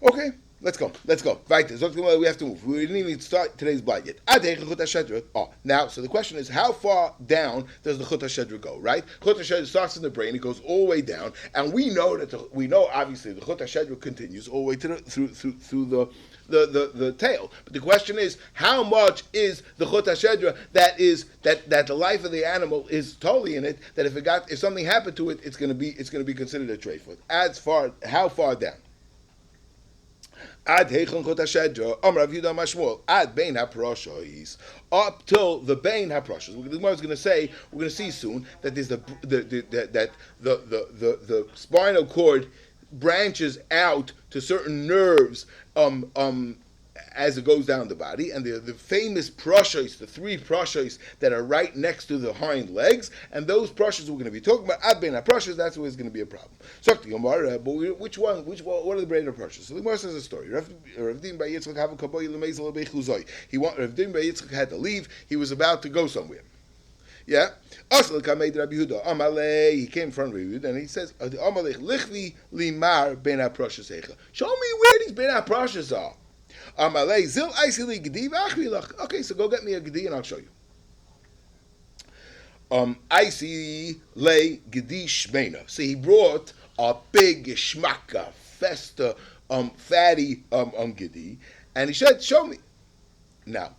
Okay, let's go. Weiter. We have to move. We didn't even start today's blot yet. Now, so the question is, how far down does the Chut HaShedra go? Right? Chut HaShedra starts in the brain, it goes all the way down, and we know obviously the Chut HaShedra continues all the way to through the tail. But the question is, how much is the Chut HaShedra that the life of the animal is totally in it? That if something happened to it, it's going to be considered a treifa. How far down? Ad heichon Chut HaShedra, Rav Yehuda Mashmuel, ad bein haproshois, up till the bein haproshois. The Gemara is going to say, we're going to see soon that there's the spinal cord branches out to certain nerves as it goes down the body, and the famous prushes, the three prushes that are right next to the hind legs, and those prushes we're going to be talking about. Ad bein prushes, that's where it's going to be a problem. So but which one? What are the brain prushes? So the Gemara says a story. Rav Din Bar Yitzchak had to leave. He was about to go somewhere. Yeah. He came in front of Rabbi Yehuda and he says, show me where these bein prushes are. Okay, so go get me a gedi and I'll show you. I see lay gedi shmeina. So he brought a big shmaka, festa, fatty gedi, and he said, show me. Now,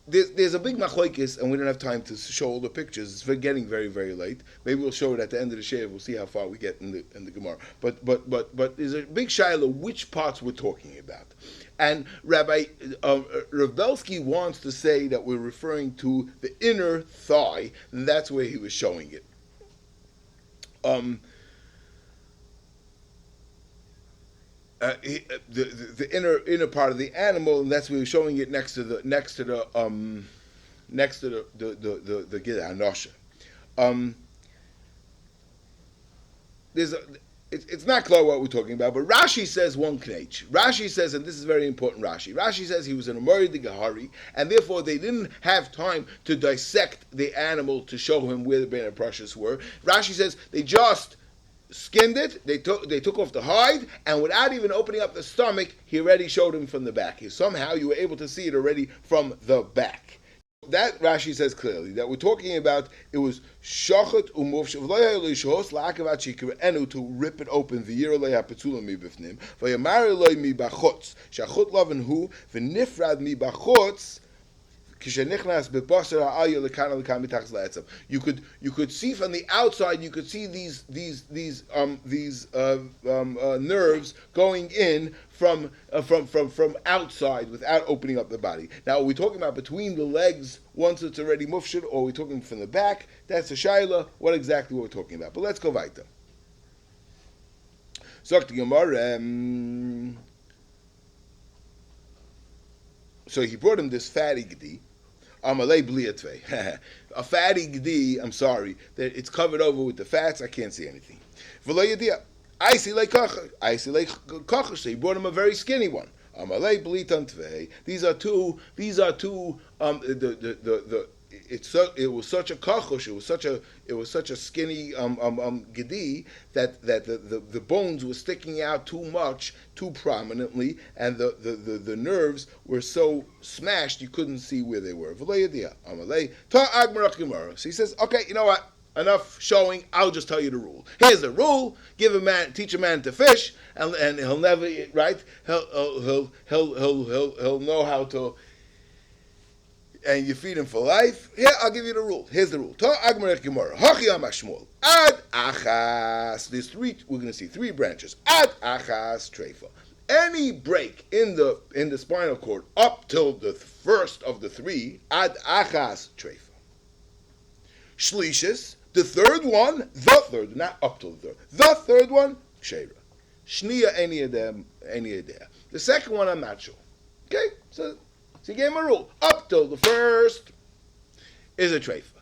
there's a big machlokes, and we don't have time to show all the pictures. It's getting very, very late. Maybe we'll show it at the end of the share. We'll see how far we get in the Gemara. But there's a big shaila which parts we're talking about. And Rabbi Rav Belsky wants to say that we're referring to the inner thigh, and that's where he was showing it. The inner part of the animal, and that's where we're showing it next to the Gida Hanosha. It's not clear what we're talking about, but Rashi says one knech. Rashi says, and this is very important. Rashi says he was an Amori de Gahari, and therefore they didn't have time to dissect the animal to show him where the bein prushes were. Rashi says they just skinned it, they took off the hide, and without even opening up the stomach, he already showed him from the back. Somehow you were able to see it already from the back. That Rashi says clearly that we're talking about it was shachat umufshav loyalishos la'akavat shikra enu to rip it open v'yira le'hapetzulam mibifnim v'yamar loy mibachutz shachut laven hu v'nifrad mibachutz. You could see from the outside. You could see these nerves going in from outside without opening up the body. Now, are we talking about between the legs once it's already mufshid, or are we talking from the back? That's a shaila. What exactly we're talking about? But let's go weiter. So he brought him this fatty gedi. A fatty gedi, I'm sorry, that it's covered over with the fats, I can't see anything. I see like kocher. So he brought him a very skinny one. These are two. It was such a kachush. It was such a skinny gedi that the bones were sticking out too much, too prominently, and the nerves were so smashed you couldn't see where they were. So he says, okay, you know what? Enough showing. I'll just tell you the rule. Here's the rule: teach a man to fish, and he'll never right. He'll know how to. And you feed him for life. Here, I'll give you the rule. Here's the rule. Ad achas. There's three. We're going to see three branches. Ad achas treifa. Any break in the spinal cord up till the first of the three. Ad achas treifa. Shlishis. The third one. Not up till the third. The third one. Ksheira. Shnia any of them. The second one, I'm not sure. Okay, so he gave him a rule. Up till the first is a treifa.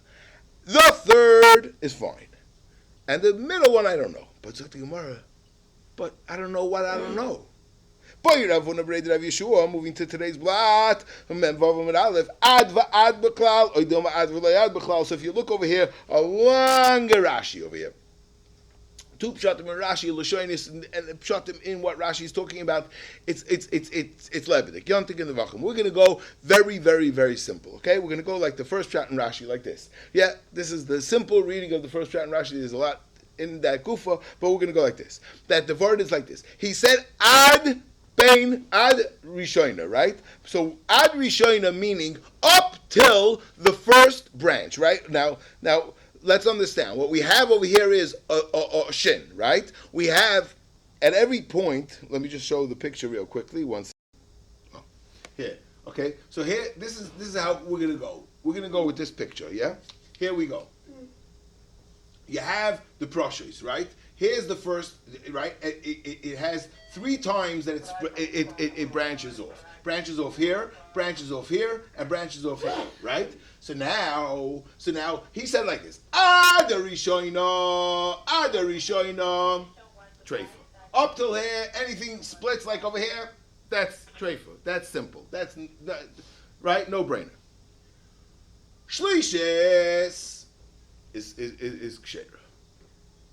The third is fine. And the middle one, I don't know. But Zok the Gemara, but I don't know what I don't know. But you have one of Rav Yeshua, moving to today's blot, Mem Vav Amud Aleph, Ad Va'ad B'klal, Oidom Ad V'layad B'klal. So if you look over here, a longer Rashi over here. Two pshatim in Rashi, Lashonis, and pshatim in what Rashi is talking about. It's lebedik, yontik in the vachim. We're going to go very, very, very simple. Okay, we're going to go like the first pshat in Rashi, like this. Yeah, this is the simple reading of the first pshat in Rashi. There's a lot in that kufa, but we're going to go like this. That the word is like this. He said ad bein ad rishoina, right? So ad rishoina meaning up till the first branch, right? Now. Let's understand. What we have over here is a shin, right? We have, at every point, let me just show the picture real quickly. Here, okay? So here, this is how we're going to go. We're going to go with this picture, yeah? Here we go. You have the prushes, right? here's the first, right? It has 3 times that it branches off. Branches off here, branches off here, and branches off here, right? So now he said like this: Ad Rishoina, treifa. Up till here, anything splits like over here, that's treifa. That's simple. That's right, no brainer. Shlishes is ksheira.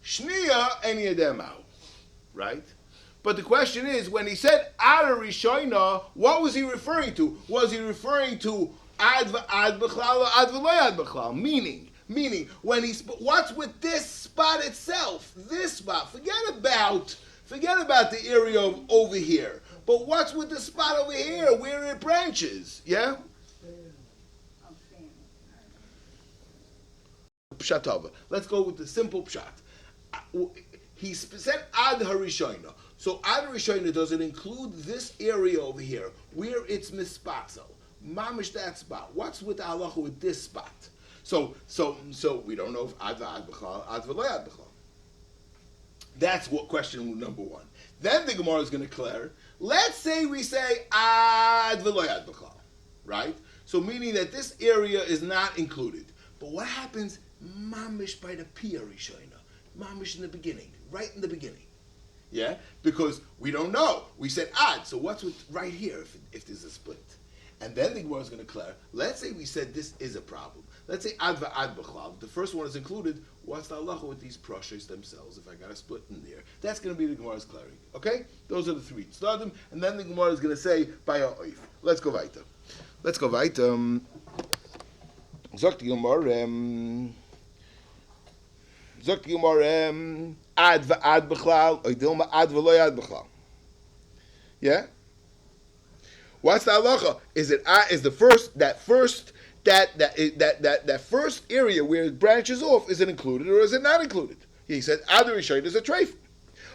Shnia any of them out, right? But the question is, when he said Ad Rishoina, what was he referring to? Was he referring to Ad B'chlal or Ad V'lo Ad B'chlal? Meaning, when what's with this spot itself? This spot. Forget about the area of over here. But what's with the spot over here where it branches? Yeah? Pshatava. Let's go with the simple pshat. He said Ad Harishayna. So Ad Harishayna, does it include this area over here where it's mispatzel? Mamish that spot. What's with the halacha with this spot? So we don't know if Ad B'chal, Ad V'lo Ad B'chal. That's what question number 1. Then the Gemara is going to declare, let's say we say Ad V'lo Ad B'chal, right? So meaning that this area is not included. But what happens mamish by the Pia Rishayna? Mamish in the beginning, right in the beginning. Yeah? Because we don't know. We said Ad, so what's with right here if there's a split? And then the Gemara is going to declare, let's say we said this is a problem. Let's say Ad V'ad B'chlal. The first one is included. What's the halacha with these prashas themselves if I got a split in there? That's going to be the Gemara's clearing. Okay? Those are the 3 tzaddim. And then the Gemara is going to say, by a oif. Let's go weiter. Sagt die Gemara, Ad V'ad B'chlal, or Dilma Ad V'lo Ad B'chlal. Yeah? What's the halacha? Is the first area where it branches off, is it included or is it not included? He said Ad Rishayna is a treif.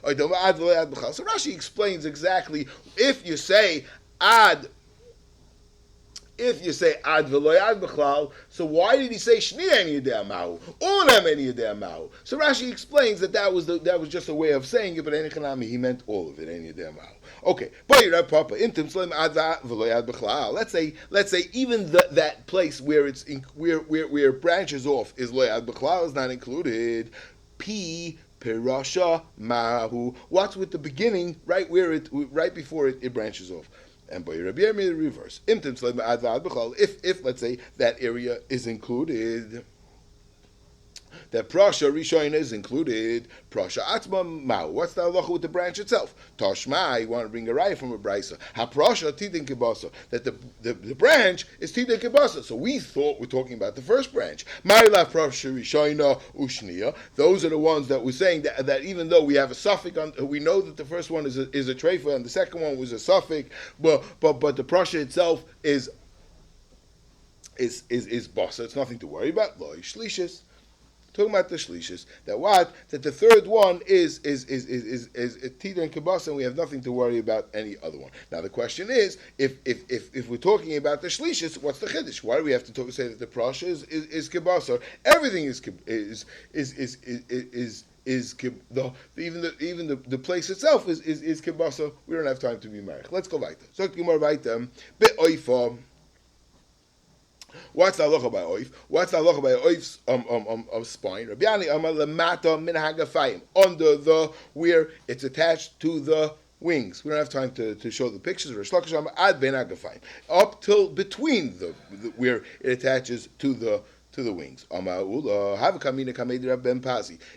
Or Dilma Ad V'lo Ad B'chlal. So Rashi explains exactly if you say Ad V'lo Ad B'chlal, so why did he say Shni Eni Yedei Ma'u? All of them Eni Yedei Ma'u. So Rashi explains that was just a way of saying it, but Eni he meant all of it, Eni Yedei Ma'u. Okay, but you're Papa Intim Slim Ad V'lo Ad B'chlal. Let's say even that place where it's where it branches off is Lo Ad B'chlal is not included. P Perasha Ma'u. What's with the beginning, right before it branches off? And by Rabbi Yirmiyah, the reverse. If let's say that area is included, that prasha rishayna is included, prasha atzma ma'u. What's the halacha with the branch itself? Tashma, you want to bring a raya from a brisa. Ha prasha tidin kibasa. That the branch is tidin kibasa. So we thought we're talking about the first branch. Ma'ila prasha rishayna ushniya. Those are the ones that we're saying that even though we have a suffix on, we know that the first one is a treifa and the second one was a suffix, but the prasha itself is basa. It's nothing to worry about. Lo shlishis. Talking about the shlishis, that the third one is Tita and Kibasa, and we have nothing to worry about any other one. Now the question is, if we're talking about the shlishis, what's the chiddush? Why do we have to say that the prasha is Kibasa? Everything is even the place itself is Kibasa. We don't have time to be married. Let's go weiter. So Gemara weiter. Be'oifa. What's the halacha by oif? What's the halacha by oif's of spine? Rabbi Yani Amar lemata min hagafayim, under the where it's attached to the wings. We don't have time to show the pictures. Rish Lakish Amar ad ben hagafayim, up till between the where it attaches to the wings.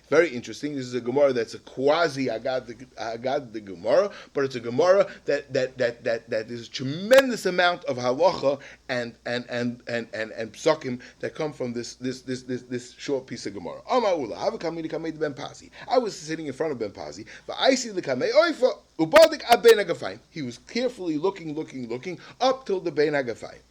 Very interesting. This is a Gemara that's a quasi Agad the Gemara, but it's a Gemara that there's a tremendous amount of halacha and psukim that come from this short piece of Gemara. I was sitting in front of Ben Pazi, but I see the kamei oifa ubadik ad ben hagafayim. He was carefully looking up till the ben hagafayim.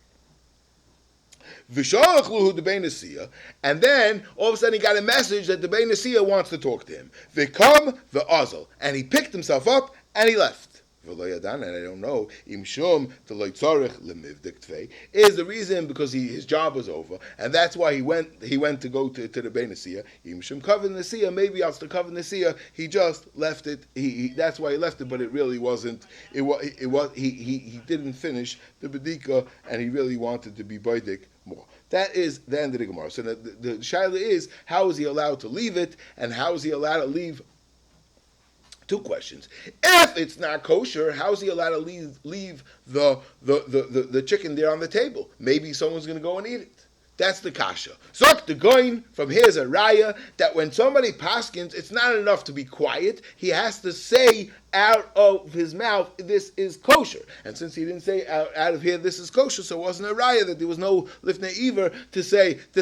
And then all of a sudden he got a message that the Bein Nasiya wants to talk to him. V'kam v'azal, and he picked himself up and he left. and I don't know, imshum the loitzorich lemivdik tvei, is the reason because his job was over, and that's why he went to go to the Bein Nesiyah. Imshum cover Nesiyah, maybe after cover Nesiyah, he just left it. That's why he left it, but it really wasn't. He didn't finish the bedika, and he really wanted to be boidik more. That is the end of the Gemara. So the shaila is, how is he allowed to leave it, and how is he allowed to leave? Two questions. If it's not kosher, how is he allowed to leave the chicken there on the table? Maybe someone's going to go and eat it. That's the kasha. Zok the goin, from here's a raya that when somebody paskins, it's not enough to be quiet. He has to say out of his mouth, this is kosher. And since he didn't say out of here, this is kosher, so it wasn't a raya that there was no lifnei iver to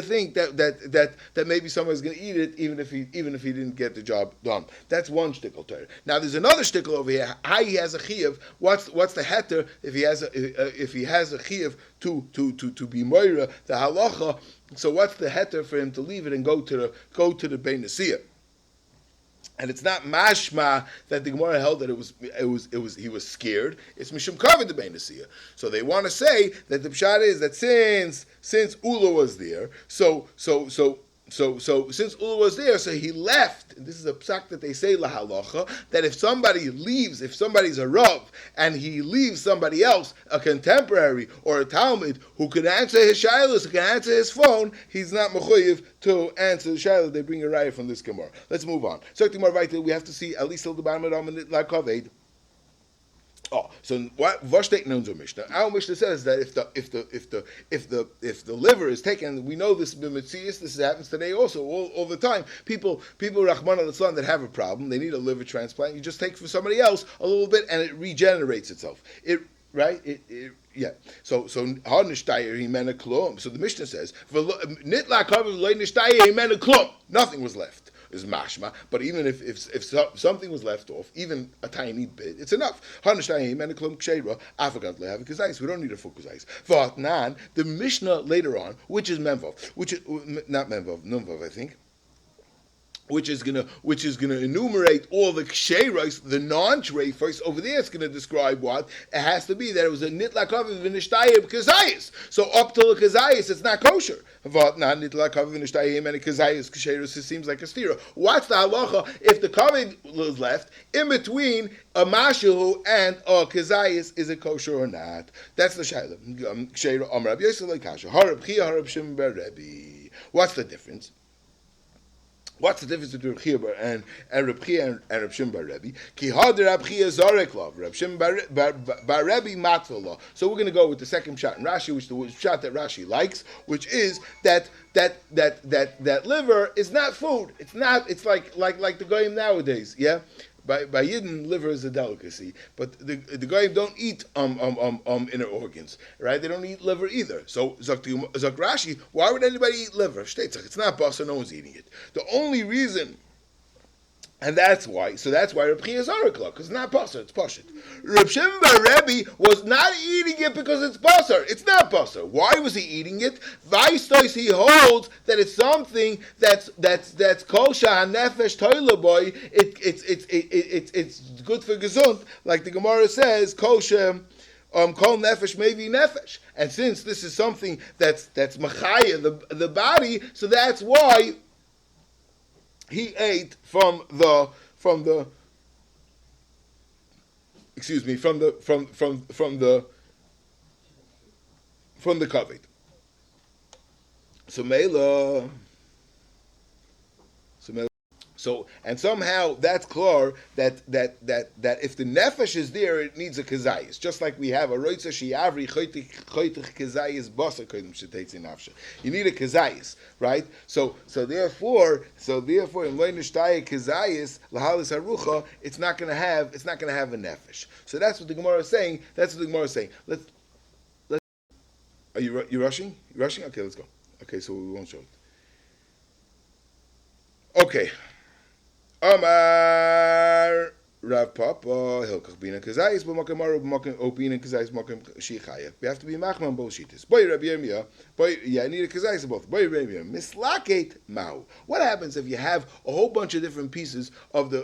think that maybe someone's going to eat it, even if he didn't get the job done. That's one shtickle Torah. Now there's another shtickle over here. How he has a chiyuv? What's the heter if he has a chiyuv to be moira the halacha? So what's the heter for him to leave it and go to the Bein Nesiyah? And it's not mashma that the Gemara held that he was scared. It's mishum covered the Bein Nesiyah. So they want to say that the pshat is that since Ula was there, so since Ula was there, so he left. And this is a psak that they say lahalacha, that if somebody's a rav and he leaves somebody else, a contemporary or a talmid who can answer his shaylos, who can answer his phone, he's not mechuyev to answer the shaylos. They bring a raya from this Gemara. Let's move on. So we have to see at least till the bottom of the like kaved. Oh, so what Vashtek knows our Mishnah? Our Mishnah says that if the liver is taken, we know this b'mitzias. This happens today also all the time. People Rahman al-Islam that have a problem, they need a liver transplant. You just take from somebody else a little bit, and it regenerates itself. Yeah. So har nishtayir himena klum. So the Mishnah says nitla kavu lo nishtayir himena klum. Nothing was left. Is mashma, but even if something was left off, even a tiny bit, it's enough. We don't need a full kazais. V'atnan, the Mishnah later on, which is Memvav, which is not Memvav, Numvav, I think, which is gonna enumerate all the ksheiros, the non-treifos. Over there, it's gonna describe what it has to be. That it was a nitlakav v'nishtayim kazayis. So up till the kazayis, it's not kosher. But not nitlakav v'nishtayim and kazayis ksheiros. It seems like a stira. What's the halacha if the kavod was left in between a mashu and a kazayis? Is it kosher or not? That's the shayla. Ksheiro amrab yosef leikasha harab chia harab shim berebi. What's the difference? What's the difference between Reb Chia and Reb Chia and Reb Shimon bar Rebbe? Ki hader Reb Chia zarek lav, Reb Shimon bar Rebbe matzel law. So we're going to go with the second shot in Rashi, which the shot that Rashi likes, which is that liver is not food. It's not. It's like the goyim nowadays. Yeah. By Yidden, liver is a delicacy, but the goyim don't eat inner organs, right? They don't eat liver either. So Zak Rashi, why would anybody eat liver? It's not basar, no one's eating it. The only reason, and that's why Reb Chia is arakla, because it's not basar, it's pashut. Reb Shimon bar Rebbe was not eating it because it's basar. It's not basar. Why was he eating it? Vaistois, he holds that it's something that's kosher hanefesh toiler boy. It's good for gesund, like the Gemara says, kosher. Kol nefesh maybe nefesh, and since this is something that's machaya the body, so that's why he ate from the kavod. So and somehow that's clear that if the nefesh is there, it needs a kazayis. Just like we have a roitza shiavri choitich kazayis basa kodim sheteitzi nafsha. You need a kazayis, right? So therefore in loy nishtaya kazayis lahalis harucha, it's not going to have a nefesh. So that's what the Gemara is saying. Let's. Are you rushing? You rushing? Okay, let's go. Okay, so we won't show it. Okay. Amar Rav Papa Hilkach Bina Kazayis B'Makom Maru B'Makom Opina Kazayis B'Makom Shichaya. We have to be machman bullshitis. Boy Rabbi Yirmiyah. I need a Kazayis both. Boy Rabbi Yirmiyah. Mislaket Mau. What happens if you have a whole bunch of different pieces of the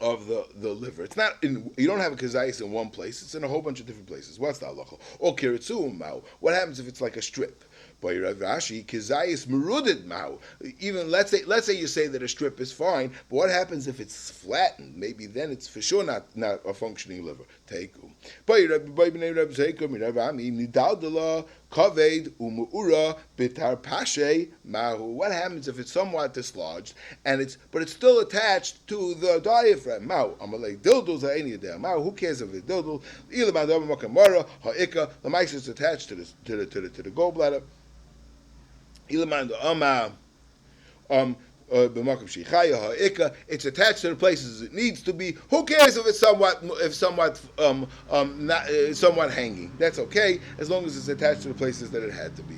of the liver. It's not in, you don't have a kazayis in one place, it's in a whole bunch of different places. What's the halacha? Or kiritzu mao. What happens if it's like a strip? By Rav Ashi, kazayis merudid mao. Even let's say you say that a strip is fine, but what happens if it's flattened? Maybe then it's for sure not a functioning liver. Teiku. By bnei Rav Zeikum, Rav Ami, nidaldala kaved umuura bitar pashe mahu. What happens if it's somewhat dislodged but it's still attached to the diaphragm? Mahu. Amalei dildos ha'eni yedeh. Mahu. Who cares if it's dildos? Ilamad makamara ha'ika. The mice is attached to the gallbladder. It's attached to the places it needs to be. Who cares if it's somewhat hanging? That's okay as long as it's attached to the places that it had to be.